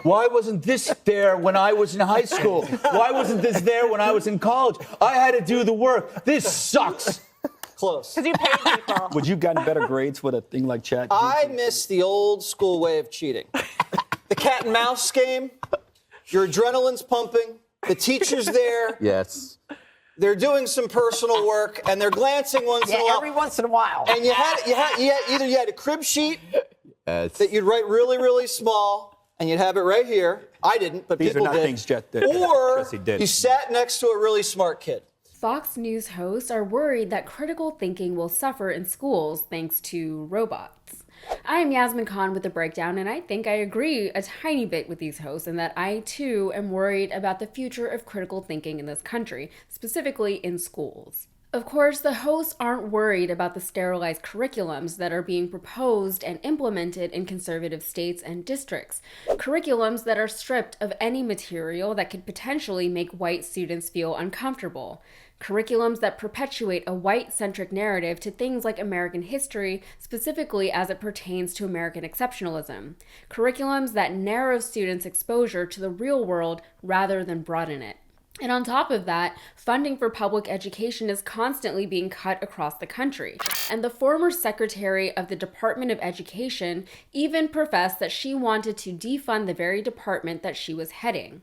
Why wasn't this there when I was in high school? Why wasn't this there when I was in college? I had to do the work. This sucks. Close. Because you paid people. Would you have gotten better grades with a thing like chat? I miss the old school way of cheating. The cat and mouse game, your adrenaline's pumping, the teacher's there, Yes. they're doing some personal work, and they're glancing once in a while. Every once in a while. And either you had a crib sheet Yes. that you'd write really, really small, and you'd have it right here. I didn't, but These people are not did. things Jet did. Or Jesse did. you sat next to a really smart kid. Fox News hosts are worried that critical thinking will suffer in schools thanks to robots. I am Yasmin Khan with The Breakdown, and I think I agree a tiny bit with these hosts in that I, too, am worried about the future of critical thinking in this country, specifically in schools. Of course, the hosts aren't worried about the sterilized curriculums that are being proposed and implemented in conservative states and districts. Curriculums that are stripped of any material that could potentially make white students feel uncomfortable. Curriculums that perpetuate a white-centric narrative to things like American history, specifically as it pertains to American exceptionalism. Curriculums that narrow students' exposure to the real world rather than broaden it. And on top of that, funding for public education is constantly being cut across the country. And the former secretary of the Department of Education even professed that she wanted to defund the very department that she was heading.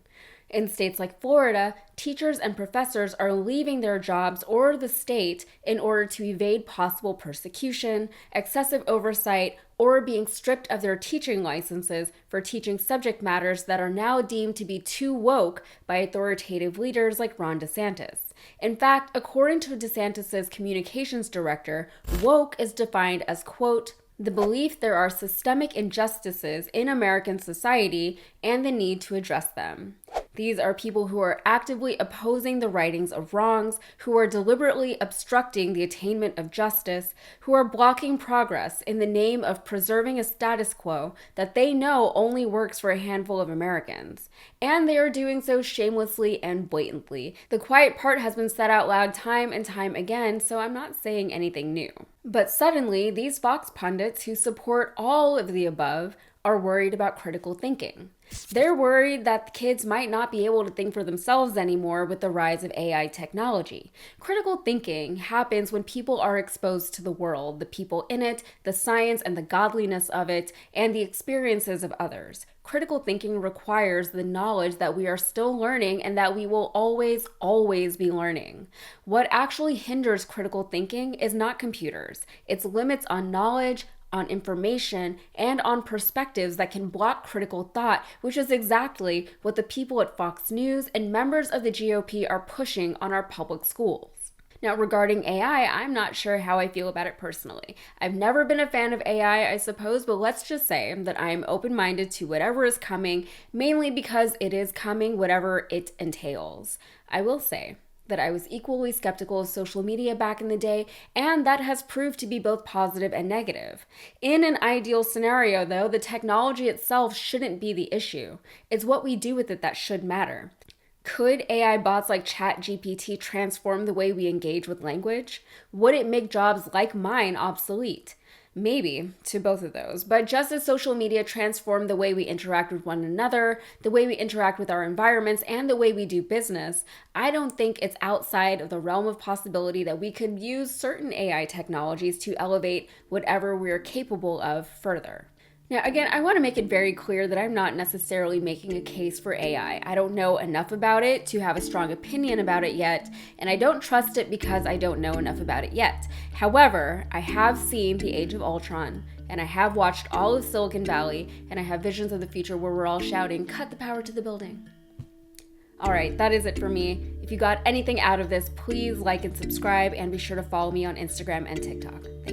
In states like Florida, teachers and professors are leaving their jobs or the state in order to evade possible persecution, excessive oversight, or being stripped of their teaching licenses for teaching subject matters that are now deemed to be too woke by authoritative leaders like Ron DeSantis. In fact, according to DeSantis' communications director, woke is defined as, quote, the belief there are systemic injustices in American society and the need to address them. These are people who are actively opposing the righting of wrongs, who are deliberately obstructing the attainment of justice, who are blocking progress in the name of preserving a status quo that they know only works for a handful of Americans. And they are doing so shamelessly and blatantly. The quiet part has been said out loud time and time again, so I'm not saying anything new. But suddenly, these Fox pundits who support all of the above are worried about critical thinking. They're worried that the kids might not be able to think for themselves anymore with the rise of AI technology. Critical thinking happens when people are exposed to the world, the people in it, the science and the godliness of it, and the experiences of others. Critical thinking requires the knowledge that we are still learning and that we will always, always be learning. What actually hinders critical thinking is not computers. It's limits on knowledge, on information, and on perspectives that can block critical thought, which is exactly what the people at Fox News and members of the GOP are pushing on our public schools. Now, regarding AI, I'm not sure how I feel about it personally. I've never been a fan of AI, I suppose, but let's just say that I'm open-minded to whatever is coming, mainly because it is coming, whatever it entails. I will say that I was equally skeptical of social media back in the day, and that has proved to be both positive and negative. In an ideal scenario, though, the technology itself shouldn't be the issue. It's what we do with it that should matter. Could AI bots like ChatGPT transform the way we engage with language? Would it make jobs like mine obsolete? Maybe to both of those. But just as social media transformed the way we interact with one another, the way we interact with our environments, and the way we do business, I don't think it's outside of the realm of possibility that we could use certain AI technologies to elevate whatever we're capable of further. Now, again, I want to make it very clear that I'm not necessarily making a case for AI. I don't know enough about it to have a strong opinion about it yet, and I don't trust it because I don't know enough about it yet. However, I have seen The Age of Ultron, and I have watched all of Silicon Valley, and I have visions of the future where we're all shouting, "Cut the power to the building." All right, that is it for me. If you got anything out of this, please like and subscribe, and be sure to follow me on Instagram and TikTok. Thanks.